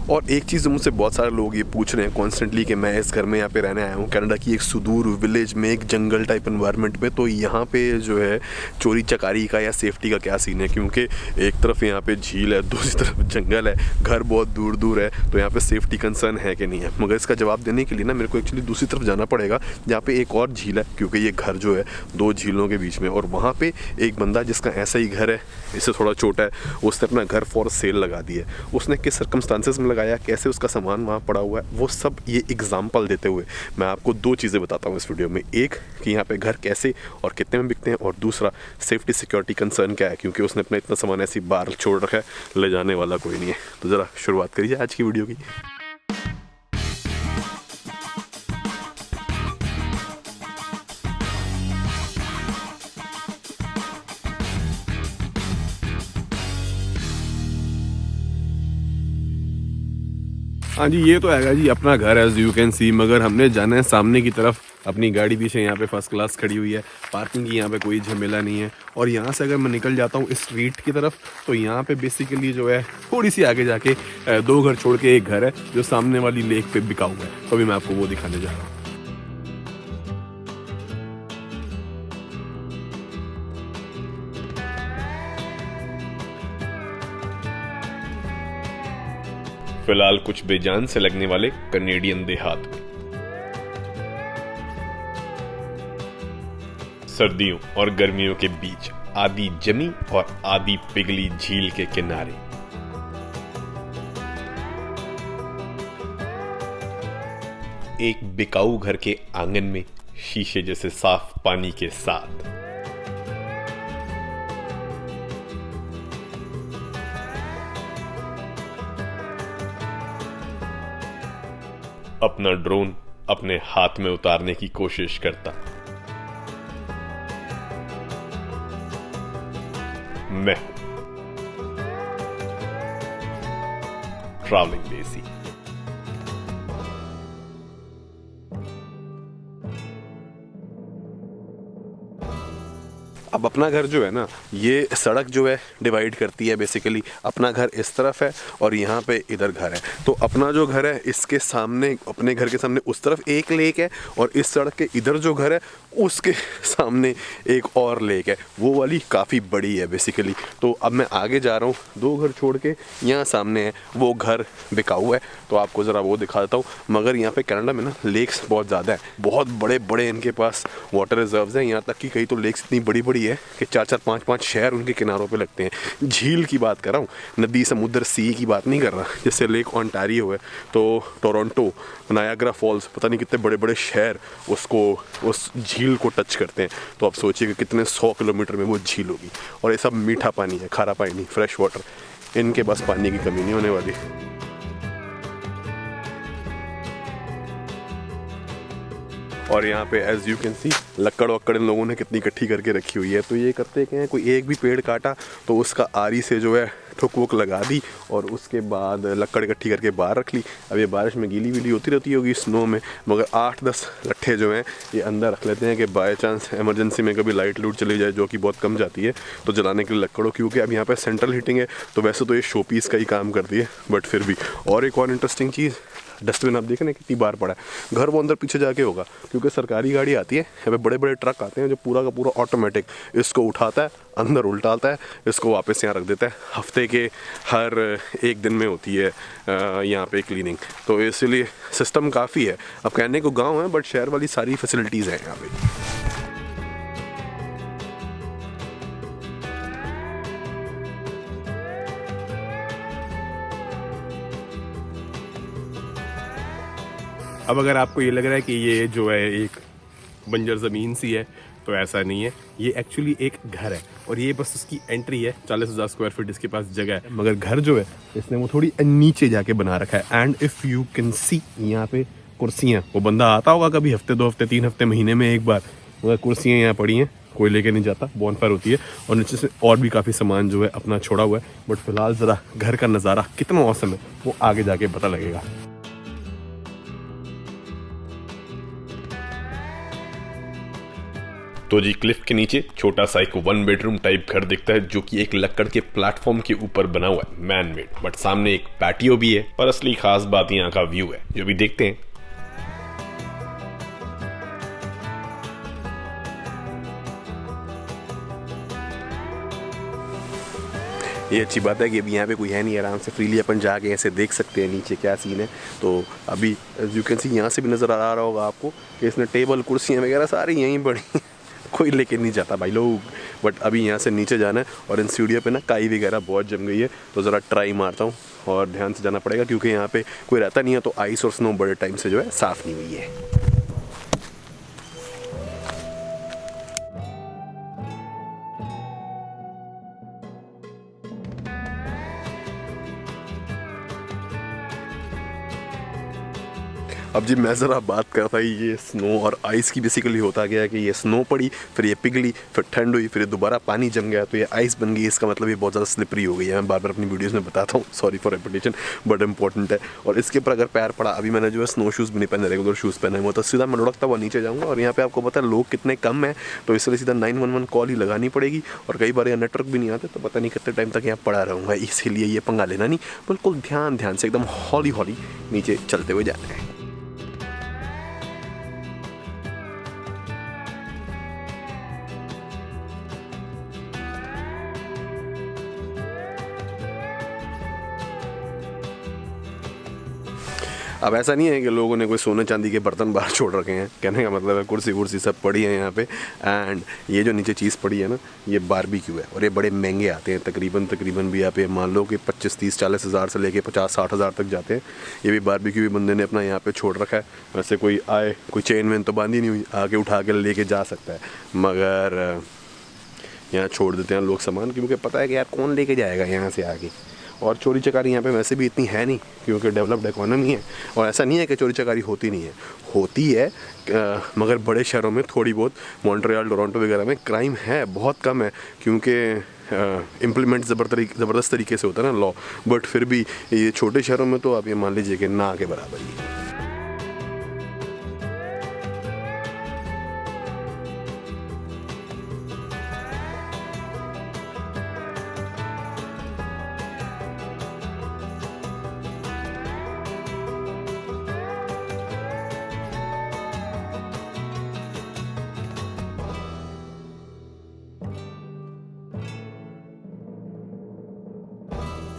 और एक चीज़ मुझसे बहुत सारे लोग ये पूछ रहे हैं कॉन्स्टेंटली कि मैं इस घर में यहाँ पे रहने आया हूँ कनाडा की एक सुदूर विलेज में एक जंगल टाइप एनवायरनमेंट में, तो यहाँ पे जो है चोरी चकारी का या सेफ्टी का क्या सीन है, क्योंकि एक तरफ यहाँ पे झील है, दूसरी तरफ जंगल है, घर बहुत दूर दूर है, तो यहाँ पे सेफ्टी कंसर्न है कि नहीं है। मगर इसका जवाब देने के लिए ना मेरे को एक्चुअली दूसरी तरफ जाना पड़ेगा जहाँ पे एक और झील है, क्योंकि ये घर जो है दो झीलों के बीच में, और वहाँ पे एक बंदा जिसका ऐसा ही घर है, इससे थोड़ा छोटा है, उसने अपना घर फॉर सेल लगा दिया है। उसने किस सर्कमस्टांसेस में लगाया, कैसे उसका सामान वहाँ पड़ा हुआ है, वो सब ये एग्जाम्पल देते हुए मैं आपको दो चीज़ें बताता हूँ इस वीडियो में। एक कि यहाँ पे घर कैसे और कितने में बिकते हैं, और दूसरा सेफ्टी सिक्योरिटी कंसर्न क्या है, क्योंकि उसने अपना इतना सामान ऐसी बाहर छोड़ रखा है, ले जाने वाला कोई नहीं है। तो ज़रा शुरुआत करिए आज की वीडियो की। हाँ जी, ये तो हैगा जी अपना घर एज यू कैन सी, मगर हमने जाना है सामने की तरफ। अपनी गाड़ी पीछे यहाँ पे फर्स्ट क्लास खड़ी हुई है, पार्किंग की यहाँ पे कोई झमेला नहीं है। और यहाँ से अगर मैं निकल जाता हूँ इस स्ट्रीट की तरफ, तो यहाँ पे बेसिकली जो है थोड़ी सी आगे जाके दो घर छोड़ के एक घर है जो सामने वाली लेक पे बिका हुआ है, तो अभी मैं आपको वो दिखाने जा रहा हूँ। फिलहाल कुछ बेजान से लगने वाले कनेडियन देहात में सर्दियों और गर्मियों के बीच आधी जमी और आधी पिघली झील के किनारे एक बिकाऊ घर के आंगन में शीशे जैसे साफ पानी के साथ अपना ड्रोन अपने हाथ में उतारने की कोशिश करता मैं ट्रैवलिंग देसी। अब अपना घर जो है ना, ये सड़क जो है डिवाइड करती है बेसिकली। अपना घर इस तरफ है और यहाँ पे इधर घर है, तो अपना जो घर है इसके सामने, अपने घर के सामने उस तरफ एक लेक है, और इस सड़क के इधर जो घर है उसके सामने एक और लेक है, वो वाली काफ़ी बड़ी है बेसिकली। तो अब मैं आगे जा रहा हूँ, दो घर छोड़ के यहाँ सामने है वो घर बिकाऊ है, तो आपको ज़रा वो दिखा देता हूँ। मगर यहाँ पे कनाडा में ना लेक्स बहुत ज़्यादा है, बहुत बड़े बड़े इनके पास वाटर रिजर्व्स हैं, यहाँ तक कि कई तो लेक्स इतनी बड़ी बड़ी है कि 4-4, 5-5 शहर उनके किनारों पे लगते हैं। झील की बात कर रहा हूँ, नदी समुद्र सी की बात नहीं कर रहा। जैसे लेक ओंटारियो है, तो टोरंटो, नायाग्रा फॉल्स, पता नहीं कितने बड़े बड़े शहर उसको, उस झील को टच करते हैं। तो आप सोचिए कि कितने 100 किलोमीटर में वो झील होगी, और ये सब मीठा पानी है, खारा पानी, फ्रेश वाटर। इनके पास पानी की कमी नहीं होने वाली। और यहाँ पे एज यू कैन सी लक्कड़ वक्कड़ इन लोगों ने कितनी इकट्ठी करके रखी हुई है। तो ये करते क्या है, कोई एक भी पेड़ काटा तो उसका आरी से जो है ठुक वुक लगा दी, और उसके बाद लक्कड़ इकट्ठी करके बाहर रख ली। अब ये बारिश में गीली वीली होती रहती होगी स्नो में, मगर 8-10 लट्ठे जो हैं ये अंदर रख लेते हैं कि बाय चांस इमरजेंसी में कभी लाइट लूट चली जाए, जो कि बहुत कम जाती है, तो जलाने के लिए लक्कड़ों। क्योंकि अब यहाँ पे सेंट्रल हीटिंग है, तो वैसे तो ये शो पीस का ही काम करती है, बट फिर भी। और एक और इंटरेस्टिंग चीज़, डस्टबिन आप देख रहे हैं कितनी बार पड़ा है। घर वो अंदर पीछे जाके होगा, क्योंकि सरकारी गाड़ी आती है, यहाँ पे बड़े बड़े ट्रक आते हैं जो पूरा का पूरा ऑटोमेटिक इसको उठाता है, अंदर उल्टाता है, इसको वापस यहाँ रख देता है। हफ्ते के हर एक दिन में होती है यहाँ पे क्लीनिंग, तो इसीलिए सिस्टम काफ़ी है। अब कहने को गाँव है, बट शहर वाली सारी फैसिलिटीज़ हैं यहाँ पे। अब अगर आपको ये लग रहा है कि ये जो है एक बंजर ज़मीन सी है, तो ऐसा नहीं है। ये एक्चुअली एक घर है, और ये बस उसकी एंट्री है। 40,000 स्क्वायर फीट इसके पास जगह है, मगर घर जो है इसने वो थोड़ी नीचे जाके बना रखा है। And if you can see यहाँ पे कुर्सियाँ, वो बंदा आता होगा कभी हफ्ते 2 हफ्ते 3 हफ्ते महीने में एक बार, मगर कुर्सियाँ यहाँ पड़ी हैं, कोई लेके नहीं जाता। बॉनफायर होती है, और नीचे से और भी काफ़ी सामान जो है अपना छोड़ा हुआ है। बट फिलहाल ज़रा घर का नज़ारा कितना औसम है वो आगे जाके पता लगेगा। तो जी क्लिफ के नीचे छोटा सा एक 1 बेडरूम टाइप घर दिखता है, जो कि एक लक्कड़ के प्लेटफॉर्म के ऊपर बना हुआ है, मैन मेड। बट सामने एक पैटियो भी है, पर असली खास बात यहाँ का व्यू है, जो भी देखते हैं। ये अच्छी बात है कि अभी यहाँ पे कोई है नहीं, आराम से फ्रीली अपन जाके ऐसे देख सकते हैं नीचे क्या सीन है। तो अभी एज यू कैन सी यहाँ से भी नज़र आ रहा होगा आपको कि इसने टेबल कुर्सियाँ वगैरह सारी यहीं पड़ी कोई लेके नहीं जाता भाई लोग। बट अभी यहाँ से नीचे जाना है और इन सीढ़ियों पे ना काई वगैरह बहुत जम गई है, तो ज़रा ट्राई मारता हूँ और ध्यान से जाना पड़ेगा क्योंकि यहाँ पे कोई रहता नहीं है, तो आइस और स्नो बड़े टाइम से जो है साफ़ नहीं हुई है। अब जी मैं ज़रा बात करता ही ये स्नो और आइस की। बेसिकली होता गया है कि ये स्नो पड़ी, फिर ये पिघली, फिर ठंड हुई, फिर ये दोबारा पानी जम गया तो ये आइस बन गई। इसका मतलब ये बहुत ज़्यादा स्लिपरी हो गई है। मैं बार बार अपनी वीडियोस में बताता हूँ, sorry for repetition, but important है। और इसके ऊपर अगर पैर पड़ा, अभी मैंने जो है स्नो शूज़ भी नहीं पहने, रेगुलर शूज़ पहने हुए, तो सीधा मैं लुढ़कता हुआ नीचे जाऊँगा। और यहाँ पे आपको पता है लोग कितने कम हैं, तो इसलिए सीधा 911 कॉल ही लगानी पड़ेगी। और कई बार यहाँ नेटवर्क भी नहीं आते, तो पता नहीं कितने टाइम तक यहाँ पड़ा रहूँगा। इसीलिए ये पंगा लेना नहीं, बिल्कुल ध्यान ध्यान से एकदम हौली हौली नीचे चलते हुए जाना है। अब ऐसा नहीं है कि लोगों ने कोई सोने चांदी के बर्तन बाहर छोड़ रखे हैं, कहने का मतलब है कुर्सी वुर्सी सब पड़ी है यहाँ पे। एंड ये जो नीचे चीज़ पड़ी है ना, ये बारबेक्यू है और ये बड़े महंगे आते हैं। तकरीबन भी यहाँ पे मान लो कि 25, 30, 40 हज़ार से लेके 50, 60 हज़ार तक जाते हैं। ये भी बारबेक्यू भी बंदे ने अपना यहाँ पे छोड़ रखा है। वैसे कोई आए, कोई चेन वेन तो बांधी नहीं हुई, आके उठा के लेके जा सकता है, मगर यहाँ छोड़ देते हैं लोग सामान, क्योंकि पता है कि यार कौन लेके जाएगा यहाँ से आगे। और चोरी चकारी यहाँ पे वैसे भी इतनी है नहीं, क्योंकि डेवलप्ड इकोनॉमी है। और ऐसा नहीं है कि चोरी चकारी होती नहीं है, होती है, मगर बड़े शहरों में थोड़ी बहुत, मॉन्ट्रियल, टोरंटो वगैरह में क्राइम है, बहुत कम है, क्योंकि इम्प्लीमेंट ज़बरदस्त तरीके से होता है ना लॉ। बट फिर भी ये छोटे शहरों में तो आप ये मान लीजिए कि ना के बराबर ही है।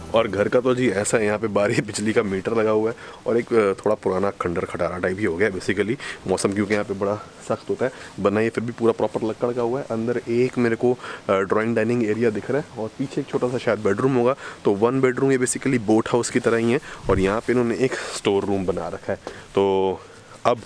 और घर का तो जी ऐसा है, यहाँ पे बाहर ही बिजली का मीटर लगा हुआ है और एक थोड़ा पुराना खंडर खटारा टाइप ही हो गया बेसिकली। मौसम क्योंकि यहाँ पे बड़ा सख्त होता है, बनाइए फिर भी पूरा प्रॉपर लक्कड़ का हुआ है। अंदर एक मेरे को ड्राइंग डाइनिंग एरिया दिख रहा है और पीछे एक छोटा सा शायद बेडरूम होगा। तो 1 बेडरूम ये बेसिकली बोट हाउस की तरह ही है और यहाँ पे इन्होंने एक स्टोर रूम बना रखा है। तो अब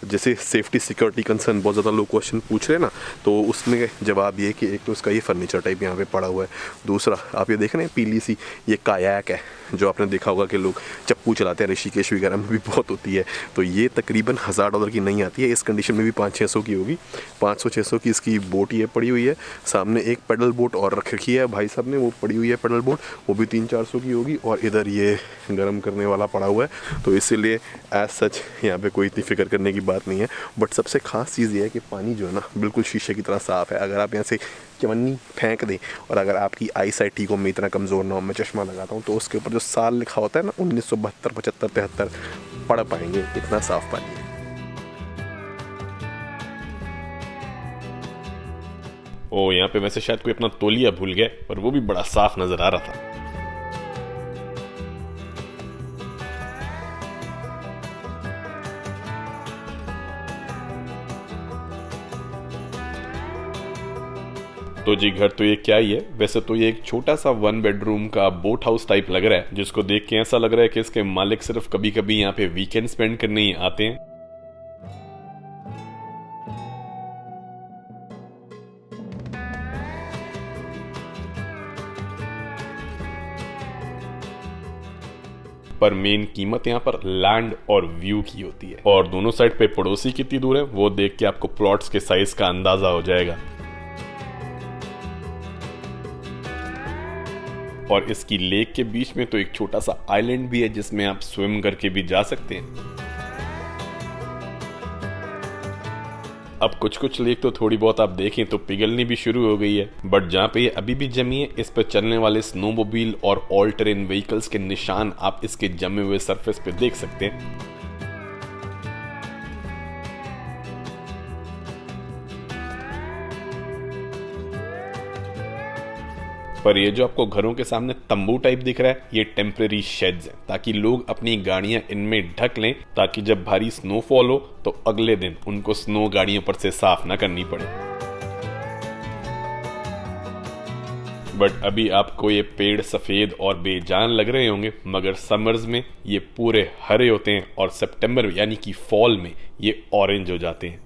जैसे सेफ्टी सिक्योरिटी कंसर्न बहुत ज़्यादा लोग क्वेश्चन पूछ रहे हैं ना, तो उसमें जवाब ये कि एक तो इसका ये फर्नीचर टाइप यहाँ पे पड़ा हुआ है, दूसरा आप ये देख रहे हैं पीली सी ये कायाक है, जो आपने देखा होगा कि लोग चप्पू चलाते हैं, ऋषिकेश वगैरह में भी बहुत होती है। तो ये तकरीबन $1000 की नहीं आती है, इस कंडीशन में भी 500-600 की होगी। 500-600 की इसकी बोट ये पड़ी हुई है। सामने एक पेडल बोट और रख रखी है भाई साहब ने, वो पड़ी हुई है पेडल बोट, वो भी 300-400 की होगी। और इधर ये गर्म करने वाला पड़ा हुआ है। तो इसीलिए एज सच यहाँ पे कोई इतनी फिक्र करने की बात नहीं है। बट सबसे खास चीज़ ये है कि पानी जो है ना बिल्कुल शीशे की तरह साफ़ है। अगर आप यहाँ से चवन्नी फेंक दें और अगर आपकी आई साइट ठीक हो, मैं इतना कमज़ोर ना हो, मैं चश्मा लगाता हूँ, तो उसके ऊपर जो साल लिखा होता है ना 1972, 75, 73 पढ़ पाएंगे, इतना साफ़ पानी है। ओ यहाँ पे वैसे शायद कोई अपना तौलिया भूल गया, पर वो भी बड़ा साफ नजर आ रहा था। तो जी घर तो ये क्या ही है, वैसे तो ये एक छोटा सा 1 बेडरूम का बोट हाउस टाइप लग रहा है, जिसको देख के ऐसा लग रहा है कि इसके मालिक सिर्फ कभी कभी यहाँ पे वीकेंड स्पेंड करने ही आते हैं। पर मेन कीमत यहाँ पर लैंड और व्यू की होती है, और दोनों साइड पे पड़ोसी कितनी दूर है वो देख के आपको प्लॉट्स के साइज का अंदाजा हो जाएगा। और इसकी लेक के बीच में तो एक छोटा सा आइलैंड भी है जिसमें आप स्विम करके भी जा सकते हैं। अब कुछ कुछ लेक तो थोड़ी बहुत आप देखें तो पिघलनी भी शुरू हो गई है, बट जहाँ पे ये अभी भी जमी है इस पर चलने वाले स्नोमोबाइल और ऑल टेरेन व्हीकल्स के निशान आप इसके जमे हुए सरफेस पे देख सकते हैं। पर ये जो आपको घरों के सामने तंबू टाइप दिख रहा है ये टेम्परेरी शेड्स हैं, ताकि लोग अपनी गाड़ियां इनमें ढक लें, ताकि जब भारी स्नोफॉल हो तो अगले दिन उनको स्नो गाड़ियों पर से साफ ना करनी पड़े। बट अभी आपको ये पेड़ सफेद और बेजान लग रहे होंगे, मगर समर्स में ये पूरे हरे होते हैं और सितंबर यानी कि फॉल में ये ऑरेंज हो जाते हैं।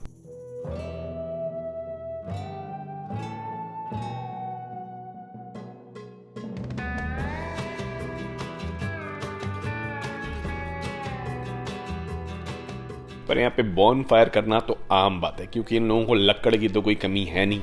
पर यहाँ पे बॉन फायर करना तो आम बात है, क्योंकि इन लोगों को लकड़ की तो कोई कमी है नहीं।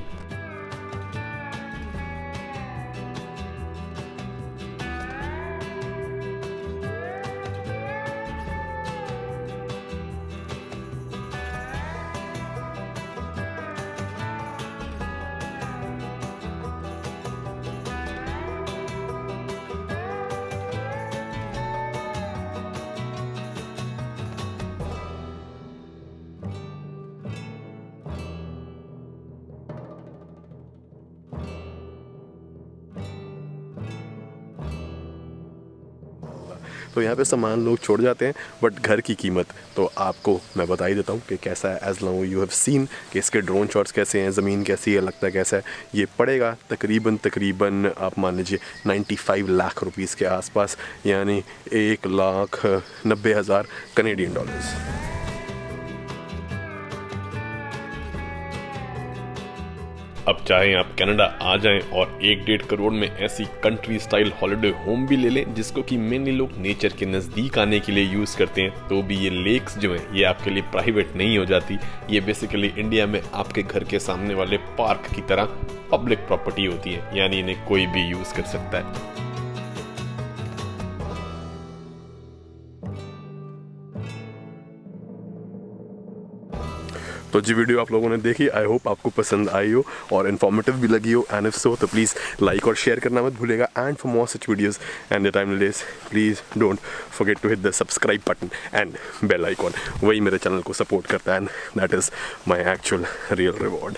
तो यहाँ पे सामान लोग छोड़ जाते हैं, बट घर की कीमत तो आपको मैं बता ही देता हूँ कि कैसा है। As long you have seen कि इसके ड्रोन शॉट्स कैसे हैं, ज़मीन कैसी है, लगता है कैसा है। ये पड़ेगा तकरीबन आप मान लीजिए 95 लाख रुपीस के आसपास, यानी 1,90,000 कनेडियन डॉलर्स। अब चाहे आप कनाडा आ जाएं और 1-1.5 करोड़ में ऐसी कंट्री स्टाइल हॉलिडे होम भी ले लें, जिसको कि मेनली लोग नेचर के नज़दीक आने के लिए यूज़ करते हैं, तो भी ये लेक्स जो हैं ये आपके लिए प्राइवेट नहीं हो जाती। ये बेसिकली इंडिया में आपके घर के सामने वाले पार्क की तरह पब्लिक प्रॉपर्टी होती है, यानी इन्हें कोई भी यूज़ कर सकता है। तो जी वीडियो आप लोगों ने देखी, आई होप आपको पसंद आई हो और इन्फॉर्मेटिव भी लगी हो, एंड इफ सो तो प्लीज़ लाइक और शेयर करना मत भूलेगा। And for more such videos and the timely days please don't forget to hit the subscribe button and bell icon. वही मेरे चैनल को सपोर्ट करता है, and that is my actual real reward.